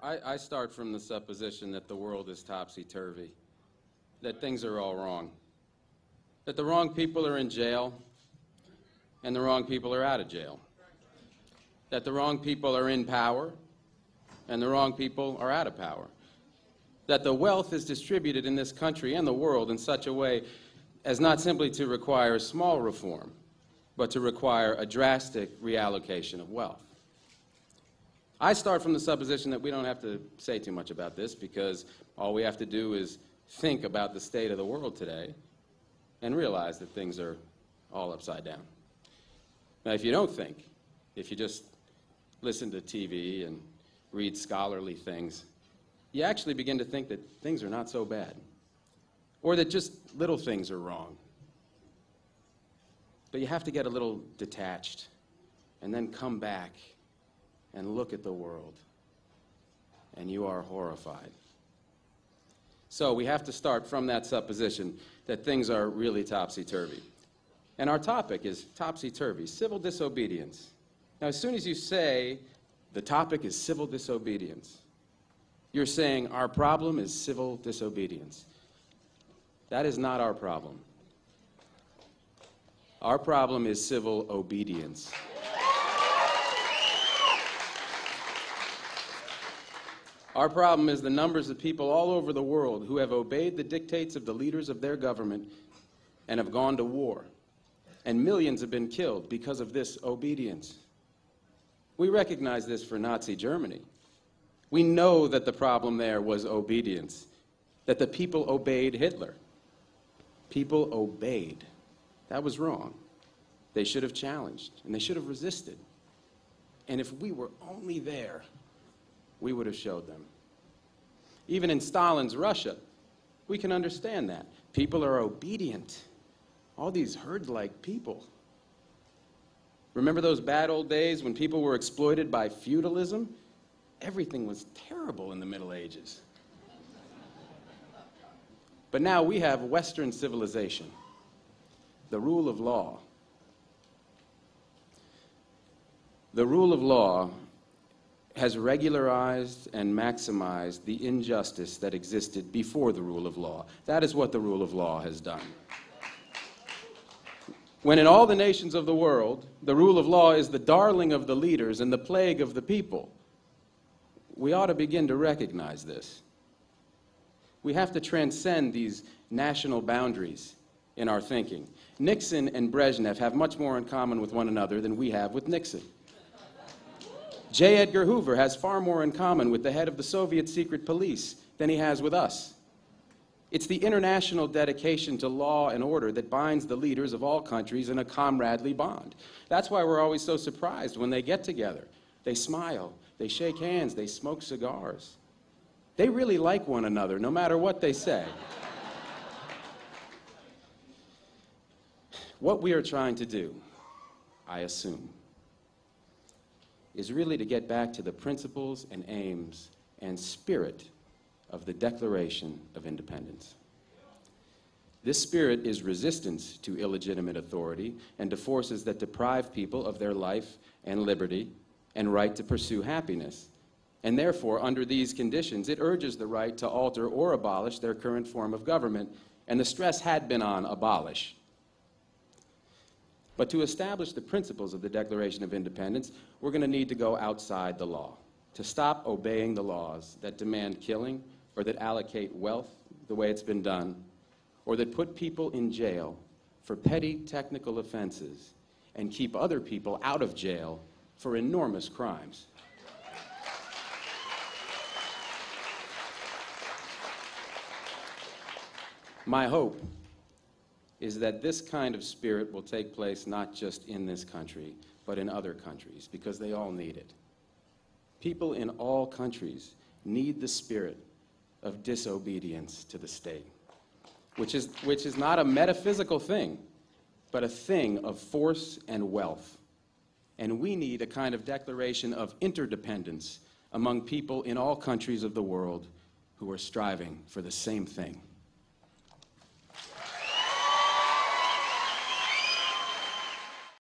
I start from the supposition that the world is topsy-turvy, that things are all wrong, that the wrong people are in jail and the wrong people are out of jail, that the wrong people are in power and the wrong people are out of power, that the wealth is distributed in this country and the world in such a way as not simply to require small reform, but to require a drastic reallocation of wealth. I start from the supposition that we don't have to say too much about this because all we have to do is think about the state of the world today and realize that things are all upside down. Now, if you don't think, if you just listen to TV and read scholarly things, you actually begin to think that things are not so bad, or that just little things are wrong. But you have to get a little detached and then come back and look at the world, and you are horrified. So we have to start from that supposition that things are really topsy-turvy. And our topic is topsy-turvy, civil disobedience. Now, as soon as you say the topic is civil disobedience, you're saying our problem is civil disobedience. That is not our problem. Our problem is civil obedience. Our problem is the numbers of people all over the world who have obeyed the dictates of the leaders of their government and have gone to war. And millions have been killed because of this obedience. We recognize this for Nazi Germany. We know that the problem there was obedience, that the people obeyed Hitler. People obeyed. That was wrong. They should have challenged, and they should have resisted. And if we were only there, we would have showed them. Even in Stalin's Russia, we can understand that. People are obedient. All these herd-like people. Remember those bad old days when people were exploited by feudalism? Everything was terrible in the Middle Ages. But now we have Western civilization, the rule of law. The rule of law has regularized and maximized the injustice that existed before the rule of law. That is what the rule of law has done. When in all the nations of the world, the rule of law is the darling of the leaders and the plague of the people, we ought to begin to recognize this. We have to transcend these national boundaries in our thinking. Nixon and Brezhnev have much more in common with one another than we have with Nixon. J. Edgar Hoover has far more in common with the head of the Soviet secret police than he has with us. It's the international dedication to law and order that binds the leaders of all countries in a comradely bond. That's why we're always so surprised when they get together. They smile, they shake hands, they smoke cigars. They really like one another, no matter what they say. What we are trying to do, I assume, is really to get back to the principles and aims and spirit of the Declaration of Independence. This spirit is resistance to illegitimate authority and to forces that deprive people of their life and liberty and right to pursue happiness. And therefore, under these conditions, it urges the right to alter or abolish their current form of government, and the stress had been on abolish. But to establish the principles of the Declaration of Independence, we're going to need to go outside the law, to stop obeying the laws that demand killing or that allocate wealth the way it's been done, or that put people in jail for petty technical offenses and keep other people out of jail for enormous crimes. My hope is that this kind of spirit will take place not just in this country, but in other countries, because they all need it. People in all countries need the spirit of disobedience to the state, which is not a metaphysical thing, but a thing of force and wealth. And we need a kind of declaration of interdependence among people in all countries of the world who are striving for the same thing.